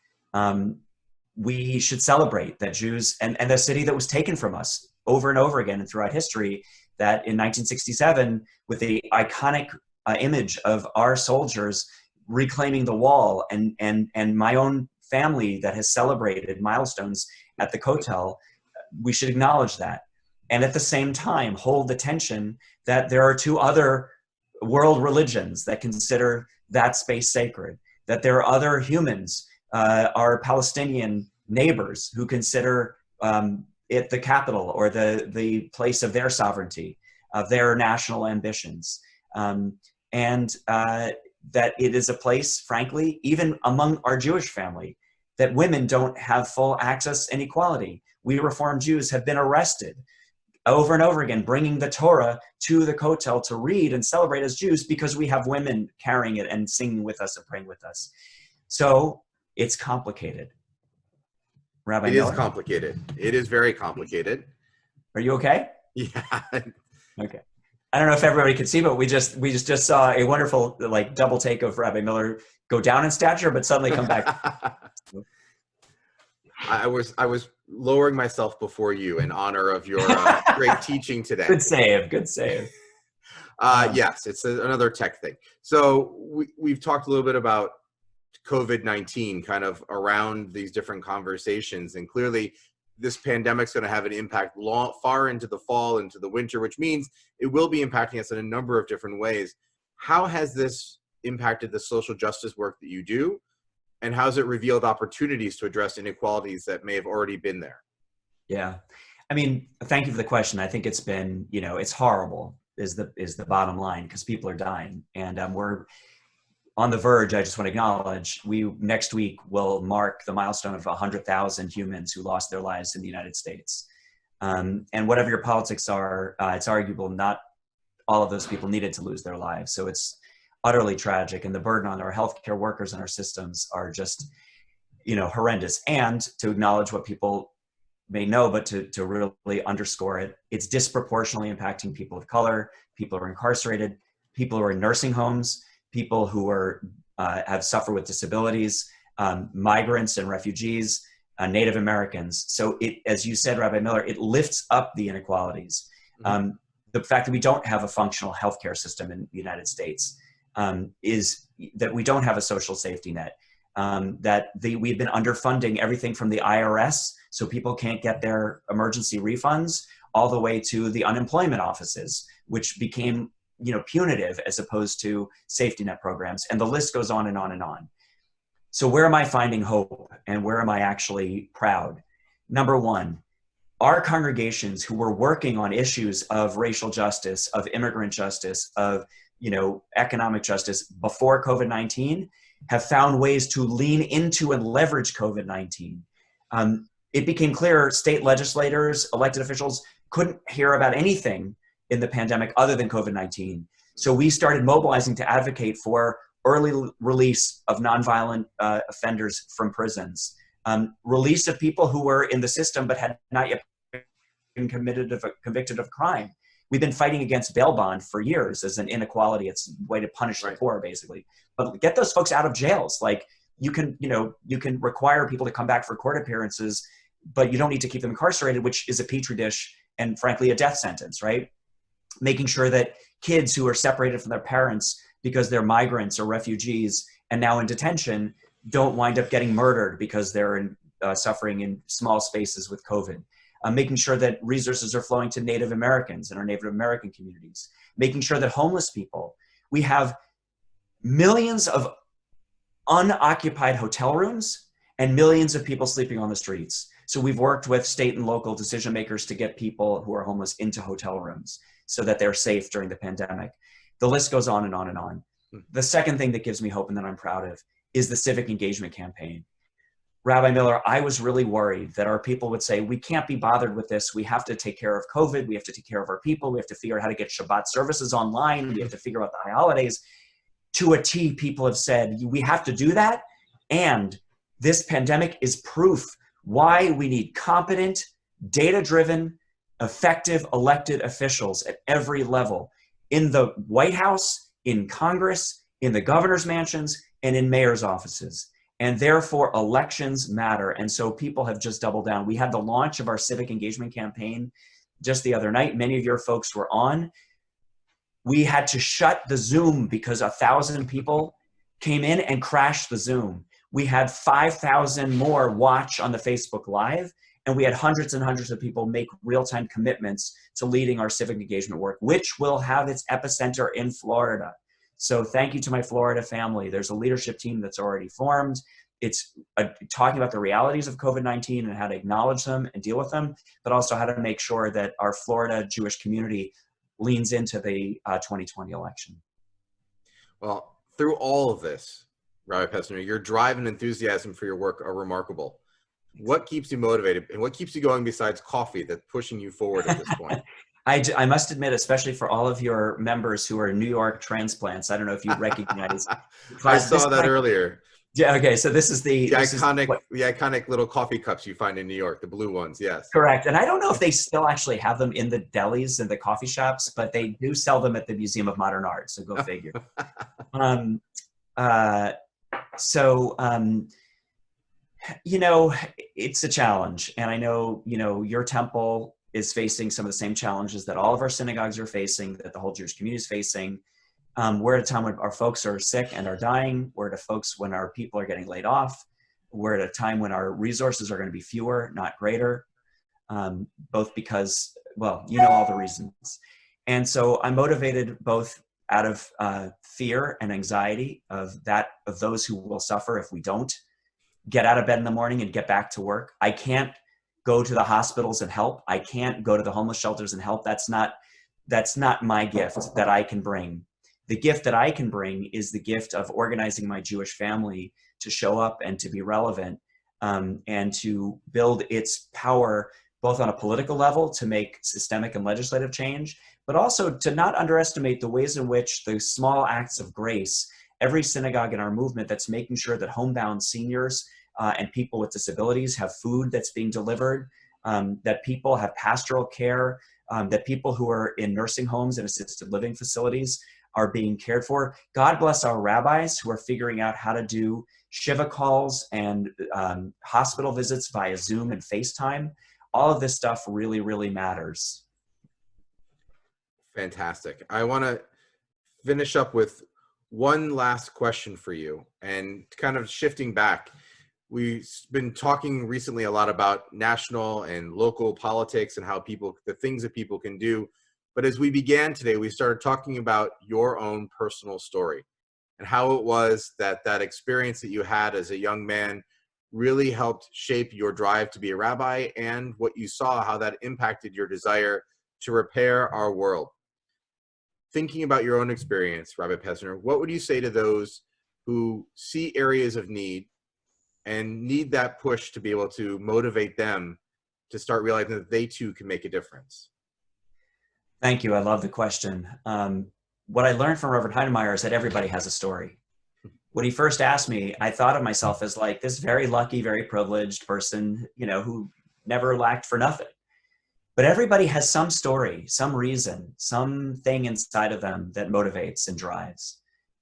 We should celebrate that Jews, and the city that was taken from us over and over again and throughout history, that in 1967, with the iconic image of our soldiers reclaiming the wall, and my own family that has celebrated milestones at the Kotel, we should acknowledge that. And at the same time, hold the tension that there are 2 other world religions that consider that space sacred, that there are other humans, our Palestinian neighbors, who consider it the capital or the place of their sovereignty, of their national ambitions. And that it is a place, frankly, even among our Jewish family, that women don't have full access and equality. We Reform Jews have been arrested over and over again, bringing the Torah to the Kotel to read and celebrate as Jews because we have women carrying it and singing with us and praying with us. So it's complicated. Rabbi Miller? It is complicated. It is very complicated. Are you okay? Yeah. Okay. I don't know if everybody could see, but we just saw a wonderful double take of Rabbi Miller go down in stature, but suddenly come back. I was lowering myself before you in honor of your great teaching today. Good save. Good save. Yes, it's another tech thing. So we've talked a little bit about COVID-19 kind of around these different conversations, and clearly this pandemic's going to have an impact far into the fall, into the winter, which means it will be impacting us in a number of different ways. How has this impacted the social justice work that you do? And how has it revealed opportunities to address inequalities that may have already been there? Yeah. I mean, thank you for the question. I think it's been, it's horrible. is the bottom line, because people are dying. And we're on the verge. I just want to acknowledge, next week will mark the milestone of 100,000 humans who lost their lives in the United States. And whatever your politics are, it's arguable not all of those people needed to lose their lives. So it's utterly tragic. And the burden on our healthcare workers and our systems are just, horrendous. And to acknowledge what people may know, but to really underscore it, it's disproportionately impacting people of color, people who are incarcerated, people who are in nursing homes, people who are have suffered with disabilities, migrants and refugees, Native Americans. So it, as you said, Rabbi Miller, it lifts up the inequalities. The fact that we don't have a functional healthcare system in the United States is that we don't have a social safety net, we've been underfunding everything from the IRS, so people can't get their emergency refunds, all the way to the unemployment offices, which became punitive as opposed to safety net programs. And the list goes on and on and on. So where am I finding hope, and where am I actually proud? Number one, our congregations who were working on issues of racial justice, of immigrant justice, of economic justice before COVID-19 have found ways to lean into and leverage COVID-19. It became clear state legislators, elected officials couldn't hear about anything in the pandemic other than COVID-19. So we started mobilizing to advocate for early release of nonviolent offenders from prisons, release of people who were in the system but had not yet been convicted of crime. We've been fighting against bail bond for years as an inequality. It's a way to punish the poor, basically. But get those folks out of jails. Like you can require people to come back for court appearances, but you don't need to keep them incarcerated, which is a petri dish and frankly a death sentence, right? Making sure that kids who are separated from their parents because they're migrants or refugees and now in detention don't wind up getting murdered because they're suffering in small spaces with COVID. Making sure that resources are flowing to Native Americans and our Native American communities. Making sure that homeless people, we have millions of unoccupied hotel rooms and millions of people sleeping on the streets. So we've worked with state and local decision makers to get people who are homeless into hotel rooms so that they're safe during the pandemic. The list goes on and on and on. The second thing that gives me hope and that I'm proud of is the civic engagement campaign. Rabbi Miller, I was really worried that our people would say, we can't be bothered with this. We have to take care of COVID. We have to take care of our people. We have to figure out how to get Shabbat services online. We have to figure out the high holidays. To a T, people have said, we have to do that. And this pandemic is proof why we need competent, data-driven, effective elected officials at every level, in the White House, in Congress, in the governor's mansions, and in mayor's offices. And therefore, elections matter. And so people have just doubled down. We had the launch of our civic engagement campaign just the other night. Many of your folks were on. We had to shut the Zoom because 1,000 people came in and crashed the Zoom. We had 5,000 more watch on the Facebook Live, and we had hundreds and hundreds of people make real-time commitments to leading our civic engagement work, which will have its epicenter in Florida. So thank you to my Florida family. There's a leadership team that's already formed. It's talking about the realities of COVID-19 and how to acknowledge them and deal with them, but also how to make sure that our Florida Jewish community leans into the 2020 election. Well, through all of this, Rabbi Pesner, your drive and enthusiasm for your work are remarkable. What keeps you motivated and what keeps you going besides coffee that's pushing you forward at this point? I must admit, especially for all of your members who are New York transplants, I don't know if you recognize. I saw that earlier. Yeah. Okay. So this is the iconic little coffee cups you find in New York, the blue ones. Yes. Correct. And I don't know if they still actually have them in the delis and the coffee shops, but they do sell them at the Museum of Modern Art. So go figure. It's a challenge, and I know, your temple is facing some of the same challenges that all of our synagogues are facing, that the whole Jewish community is facing. We're at a time when our folks are sick and are dying. We're at when our people are getting laid off. We're at a time when our resources are going to be fewer, not greater, both because, all the reasons. And so I'm motivated both out of fear and anxiety of those who will suffer if we don't get out of bed in the morning and get back to work. I can't go to the hospitals and help. I can't go to the homeless shelters and help. That's not that's not my gift that I can bring. The gift that I can bring is the gift of organizing my Jewish family to show up and to be relevant, and to build its power both on a political level to make systemic and legislative change, but also to not underestimate the ways in which the small acts of grace, every synagogue in our movement that's making sure that homebound seniors and people with disabilities have food that's being delivered, that people have pastoral care, that people who are in nursing homes and assisted living facilities are being cared for. God bless our rabbis who are figuring out how to do Shiva calls and hospital visits via Zoom and FaceTime. All of this stuff really, really matters. Fantastic. I want to finish up with one last question for you, and kind of shifting back. We've been talking recently a lot about national and local politics and how the things that people can do. But as we began today, we started talking about your own personal story and how it was that experience that you had as a young man really helped shape your drive to be a rabbi, and what you saw, how that impacted your desire to repair our world. Thinking about your own experience, Rabbi Pesner, what would you say to those who see areas of need and need that push to be able to motivate them to start realizing that they too can make a difference? Thank you. I love the question. What I learned from Reverend Heinemeier is that everybody has a story. When he first asked me, I thought of myself as like this very lucky, very privileged person, who never lacked for nothing. But everybody has some story, some reason, something inside of them that motivates and drives.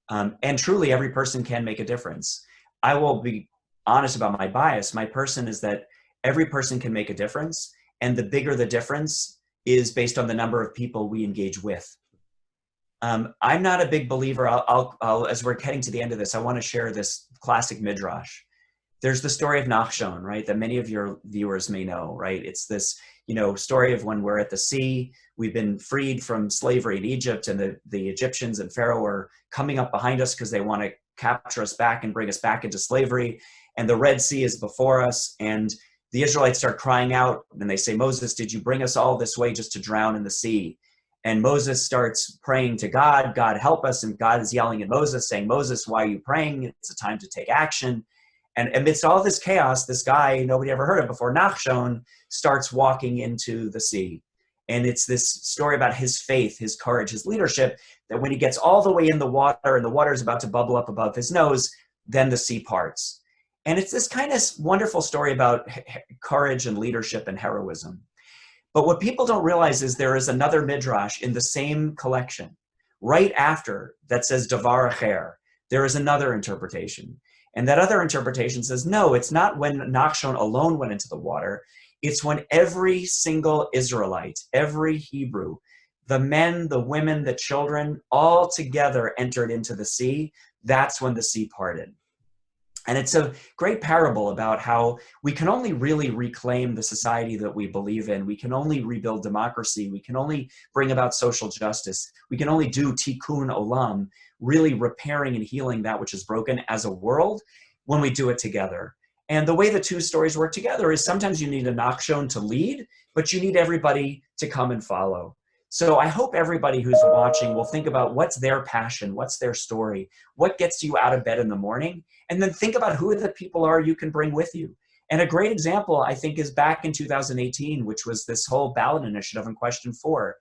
And truly, every person can make a difference. I will be honest about my bias. My person is that every person can make a difference. And the bigger the difference is based on the number of people we engage with. I'm not a big believer. I'll, as we're heading to the end of this, I want to share this classic midrash. There's the story of Nachshon, right? That many of your viewers may know, right? It's this, story of when we're at the sea, we've been freed from slavery in Egypt, and the Egyptians and Pharaoh are coming up behind us because they want to capture us back and bring us back into slavery. And the Red Sea is before us. And the Israelites start crying out, and they say, Moses, did you bring us all this way just to drown in the sea? And Moses starts praying to God, God help us. And God is yelling at Moses saying, Moses, why are you praying? It's a time to take action. And amidst all this chaos, this guy nobody ever heard of before, Nachshon, starts walking into the sea. And it's this story about his faith, his courage, his leadership, that when he gets all the way in the water and the water is about to bubble up above his nose, then the sea parts. And it's this kind of wonderful story about courage and leadership and heroism. But what people don't realize is there is another midrash in the same collection right after that says Davar Acher. There is another interpretation. And that other interpretation says, no, it's not when Nachshon alone went into the water. It's when every single Israelite, every Hebrew, the men, the women, the children, all together entered into the sea. That's when the sea parted. And it's a great parable about how we can only really reclaim the society that we believe in. We can only rebuild democracy. We can only bring about social justice. We can only do tikkun olam, really repairing and healing that which is broken as a world, when we do it together. And the way the two stories work together is sometimes you need a Nachshon to lead, but you need everybody to come and follow. So I hope everybody who's watching will think about what's their passion, what's their story, what gets you out of bed in the morning, and then think about who the people are you can bring with you. And a great example, I think, is back in 2018, which was this whole ballot initiative in Question 4.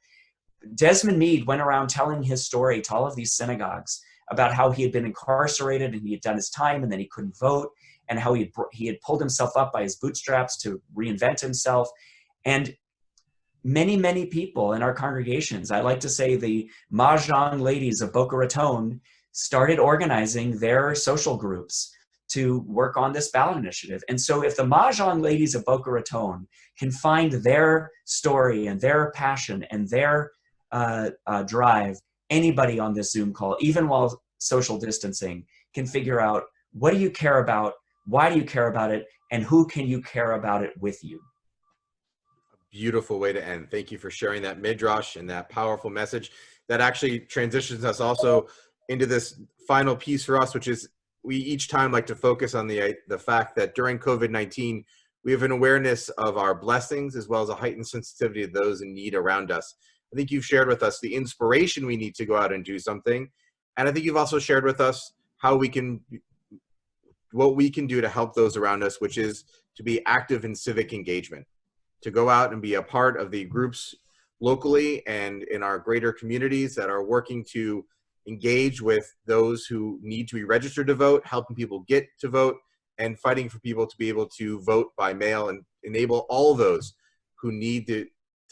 Desmond Meade went around telling his story to all of these synagogues about how he had been incarcerated and he had done his time and then he couldn't vote, and how he had pulled himself up by his bootstraps to reinvent himself. And many, many people in our congregations, I like to say the Mahjong ladies of Boca Raton, started organizing their social groups to work on this ballot initiative. And so if the Mahjong ladies of Boca Raton can find their story and their passion and their drive, anybody on this Zoom call, even while social distancing, can figure out, what do you care about? Why do you care about it? And who can you care about it with you? Beautiful way to end. Thank you for sharing that midrash and that powerful message that actually transitions us also into this final piece for us, which is we each time like to focus on the fact that during COVID-19, we have an awareness of our blessings as well as a heightened sensitivity to those in need around us. I think you've shared with us the inspiration we need to go out and do something. And I think you've also shared with us what we can do to help those around us, which is to be active in civic engagement, to go out and be a part of the groups locally and in our greater communities that are working to engage with those who need to be registered to vote, helping people get to vote, and fighting for people to be able to vote by mail and enable all those who need to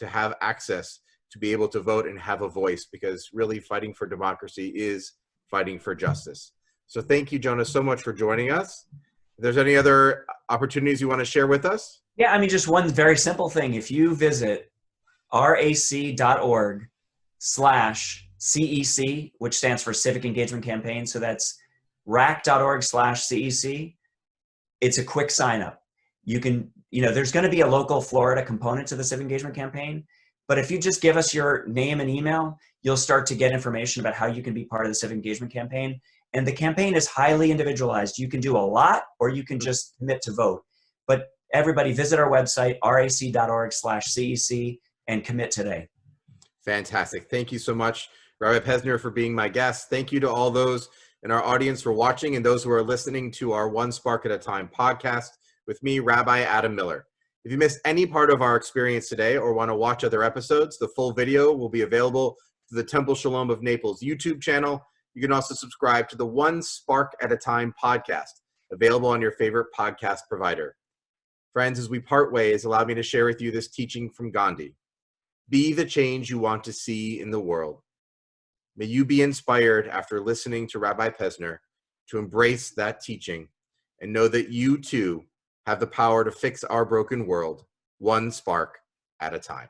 have access to be able to vote and have a voice, because really fighting for democracy is fighting for justice. So thank you, Jonah, so much for joining us. If there's any other opportunities you want to share with us? Yeah, I mean, just one very simple thing. If you visit rac.org/CEC, which stands for Civic Engagement Campaign, so that's rac.org/CEC, it's a quick sign up. You can, there's going to be a local Florida component to the Civic Engagement Campaign, but if you just give us your name and email, you'll start to get information about how you can be part of the Civic Engagement Campaign. And the campaign is highly individualized. You can do a lot, or you can just commit to vote. But everybody visit our website, rac.org/CEC, and commit today. Fantastic. Thank you so much, Rabbi Pesner, for being my guest. Thank you to all those in our audience for watching and those who are listening to our One Spark at a Time podcast with me, Rabbi Adam Miller. If you missed any part of our experience today or want to watch other episodes, the full video will be available to the Temple Shalom of Naples YouTube channel. You can also subscribe to the One Spark at a Time podcast, available on your favorite podcast provider. Friends, as we part ways, allow me to share with you this teaching from Gandhi. Be the change you want to see in the world. May you be inspired after listening to Rabbi Pesner to embrace that teaching and know that you too have the power to fix our broken world, one spark at a time.